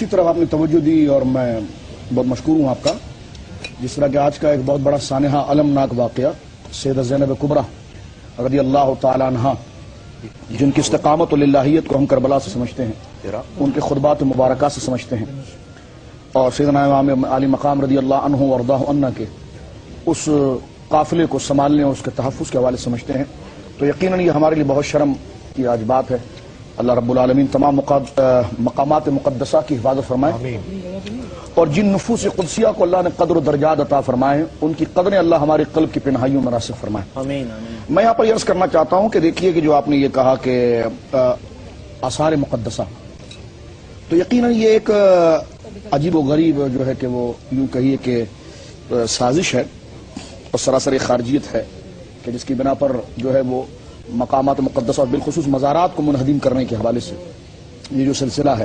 اچھی طرح آپ نے توجہ دی اور میں بہت مشکور ہوں آپ کا. جس طرح کہ آج کا ایک بہت بڑا سانحہ المناک واقعہ سیدہ زینب کبریٰ رضی اللہ تعالی عنہا، جن کی استقامت و للہیت کو ہم کربلا سے سمجھتے ہیں، ان کے خطبات مبارکہ سے سمجھتے ہیں، اور سیدنا امام علی مقام رضی اللہ عنہ وارضاہ عنہ کے اس قافلے کو سنبھالنے اور اس کے تحفظ کے حوالے سے سمجھتے ہیں. تو یقیناً یہ ہمارے لیے بہت شرم کی آج بات ہے. اللہ رب العالمین تمام مقامات مقدسہ کی حفاظت فرمائے، اور جن نفوس قدسیہ کو اللہ نے قدر و درجات عطا فرمائے ہیں ان کی قدریں اللہ ہمارے قلب کی پنہائیوں میں راسخ فرمائے. آمین. میں یہاں پر یہ عرض کرنا چاہتا ہوں کہ دیکھیے کہ جو آپ نے یہ کہا کہ آثار مقدسہ، تو یقیناً یہ ایک عجیب و غریب جو ہے کہ وہ یوں کہیے کہ سازش ہے اور سراسر خارجیت ہے کہ جس کی بنا پر جو ہے وہ مقامات مقدسہ اور بالخصوص مزارات کو منہدم کرنے کے حوالے سے یہ جو سلسلہ ہے،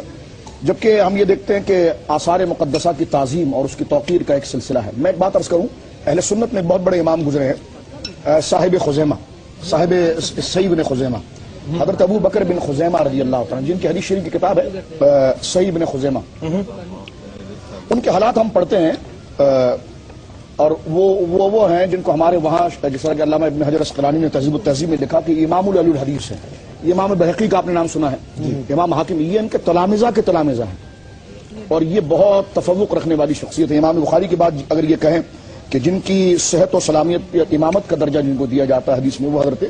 جبکہ ہم یہ دیکھتے ہیں کہ آثار مقدسہ کی تعظیم اور اس کی توقیر کا ایک سلسلہ ہے. میں ایک بات عرض کروں، اہل سنت میں بہت بڑے امام گزرے ہیں، صاحب خزیمہ، صاحب صحیح بن خزیمہ، حضرت ابو بکر بن خزیمہ رضی اللہ تعالیٰ، جن کی حدیث شریف کی کتاب ہے صحیح بن خزیمہ. ان کے حالات ہم پڑھتے ہیں، اور وہ ہیں جن کو ہمارے وہاں جس طرح کہ علامہ ابن حجر اسقلانی نے تہذیب التہذیب میں لکھا کہ امام العلی الحدیث ہے. یہ امام بہقی کا آپ نے نام سنا ہے، امام حاکم، یہ ان کے تلامذہ کے تلامذہ ہیں، اور یہ بہت تفوق رکھنے والی شخصیت ہے. امام بخاری کی بات اگر یہ کہیں کہ جن کی صحت و سلامیت یا امامت کا درجہ جن کو دیا جاتا ہے حدیث میں، وہ حضرت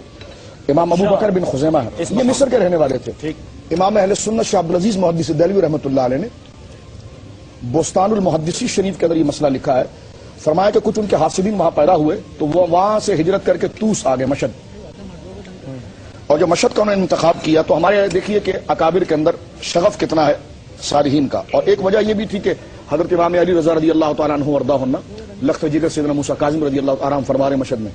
امام ابو بکر بن خزیمہ ہے. یہ مصر کے رہنے والے تھے. امام اہل سنت شاہ عبدالعزیز محدث دہلوی رحمۃ اللہ علیہ نے بستان المحدثی شریف کے اندر یہ مسئلہ لکھا ہے. فرمایا کہ کچھ ان کے حاسدین وہاں پیدا ہوئے تو وہ وہاں سے ہجرت کر کے طوس آ گئے، مشہد، اور جو مشہد کا انہوں نے انتخاب کیا. تو ہمارے دیکھیے کہ اکابر کے اندر شغف کتنا ہے صالحین کا. اور ایک وجہ یہ بھی تھی کہ حضرت امام علی رضا رضی اللہ تعالیٰ عنہ وارضاہ عنہ لخت جگر سیدنا موسیٰ کاظم رضی اللہ تعالیٰ عنہ فرما رہے مشہد میں،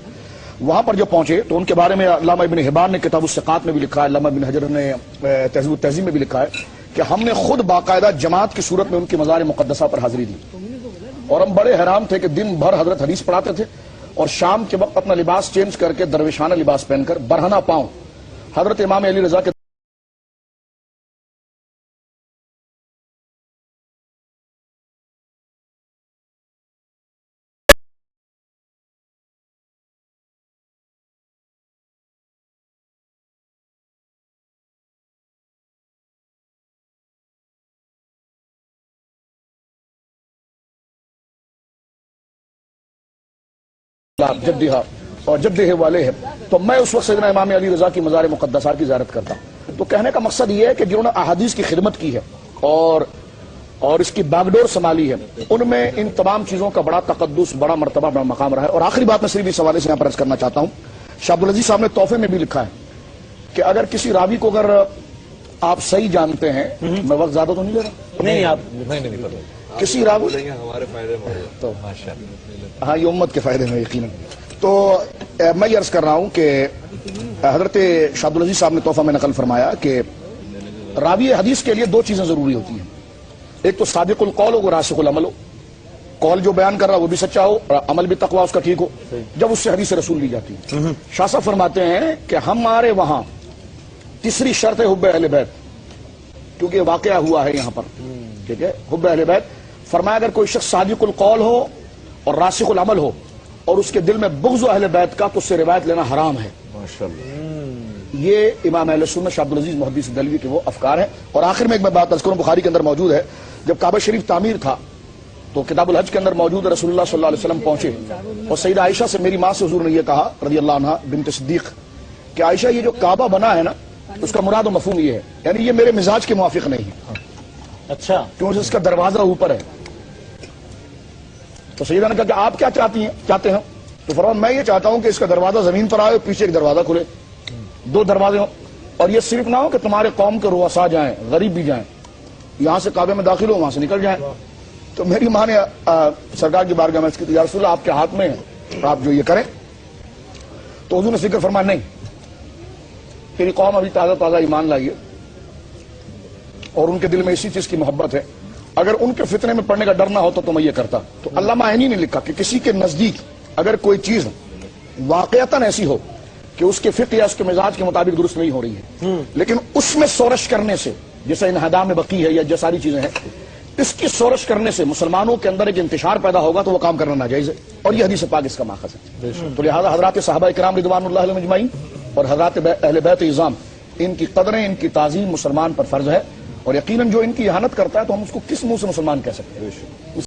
وہاں پر جو پہنچے تو ان کے بارے میں علامہ ابن حبان نے کتاب الثقات میں بھی لکھا ہے، علامہ ابن حجر نے تہذیب التہذیب میں بھی لکھا ہے کہ ہم نے خود باقاعدہ جماعت کی صورت میں ان کی مزار مقدسہ پر حاضری دی، اور ہم بڑے حیران تھے کہ دن بھر حضرت حدیث پڑھاتے تھے اور شام کے وقت اپنا لباس چینج کر کے درویشانہ لباس پہن کر برہنہ پاؤں حضرت امام علی رضا کے جدہ اور جدہ والے ہیں. تو میں اس وقت سیدنا امام علی رضا کی مزار مقدسہ کی زیارت کرتا ہوں. تو کہنے کا مقصد یہ ہے کہ جنہوں نے احادیث کی خدمت کی ہے اور اس کی باغڈور سنبھالی ہے، ان میں ان تمام چیزوں کا بڑا تقدس، بڑا مرتبہ، بڑا مقام رہا ہے. اور آخری بات میں صرف اس حوالے سے یہاں پر عرض کرنا چاہتا ہوں، شاہ عبدالعزیز صاحب نے تحفے میں بھی لکھا ہے کہ اگر کسی راوی کو اگر آپ صحیح جانتے ہیں، میں وقت زیادہ تو نہیں لے رہا، نہیں آپ کسی راوی ہمارے فائدے میں، ہاں یہ امت کے فائدے میں یقیناً. تو میں یہ عرض کر رہا ہوں کہ حضرت شاہ عبدالعزیز صاحب نے تحفہ میں نقل فرمایا کہ راوی حدیث کے لیے دو چیزیں ضروری ہوتی ہیں. ایک تو صادق القول ہو، راسخ العمل ہو، قول جو بیان کر رہا وہ بھی سچا ہو اور عمل بھی تقویٰ اس کا ٹھیک ہو جب اس سے حدیث رسول لی جاتی ہے. شاہ صاحب فرماتے ہیں کہ ہمارے وہاں تیسری شرط ہے حب اہل بیت، کیونکہ یہ واقعہ ہوا ہے یہاں پر، ٹھیک ہے، حب اہل بیت. فرمایا اگر کوئی شخص صادق القول ہو اور راسخ العمل ہو اور اس کے دل میں بغض اہل بیت کا، تو اس سے روایت لینا حرام ہے. یہ امام اہل سنت شاہ عبدالعزیز محدث دہلوی کے وہ افکار ہیں. اور آخر میں ایک میں بات عرض کروں، بخاری کے اندر موجود ہے، جب کعبہ شریف تعمیر تھا تو کتاب الحج کے اندر موجود رسول اللہ صلی اللہ علیہ وسلم پہنچے اور سیدہ عائشہ سے، میری ماں سے حضور نے یہ کہا رضی اللہ عنہ بنت صدیق کہ عائشہ یہ جو کعبہ بنا ہے نا، اس کا مراد و مفہوم یہ ہے، یعنی یہ میرے مزاج کے موافق نہیں ہے. اچھا، کیونکہ اس کا دروازہ اوپر ہے. تو سیدہ نے کہا کہ آپ کیا چاہتے ہیں؟ تو فرمایا میں یہ چاہتا ہوں کہ اس کا دروازہ زمین پر آئے، پیچھے ایک دروازہ کھلے، دو دروازے ہوں، اور یہ صرف نہ ہو کہ تمہارے قوم کے رؤساء جائیں، غریب بھی جائیں، یہاں سے کعبے میں داخل ہو، وہاں سے نکل جائیں. تو میری ماں نے سرکار کی بارگاہ میں عرض کی تھی، یا رسول اللہ آپ کے ہاتھ میں ہے، آپ جو یہ کریں. تو حضور نے ذکر فرمایا نہیں، تیری قوم ابھی تازہ ایمان لائی ہے اور ان کے دل میں اسی چیز کی محبت ہے، اگر ان کے فتنے میں پڑنے کا ڈر نہ ہوتا تو میں یہ کرتا. تو علامہ عینی نے لکھا کہ کسی کے نزدیک اگر کوئی چیز واقعتاً ایسی ہو کہ اس کے فقہ یا اس کے مزاج کے مطابق درست نہیں ہو رہی ہے، لیکن اس میں سورش کرنے سے، جیسے انہدام بقی ہے یا جو ساری چیزیں ہیں، اس کی سورش کرنے سے مسلمانوں کے اندر ایک انتشار پیدا ہوگا تو وہ کام کرنا ناجائز ہے، اور یہ حدیث پاک اس کا ماخذ ہے۔ تو لہذا حضرات صحابہ کرام رضوان اللہ علیہم اجمعین اور حضرات اہل بیت اعظام، ان کی قدریں، ان کی تعظیم مسلمان پر فرض ہے، اور یقیناً جو ان کی اہانت کرتا ہے تو ہم اس کو کس منہ سے مسلمان کہہ سکتے ہیں؟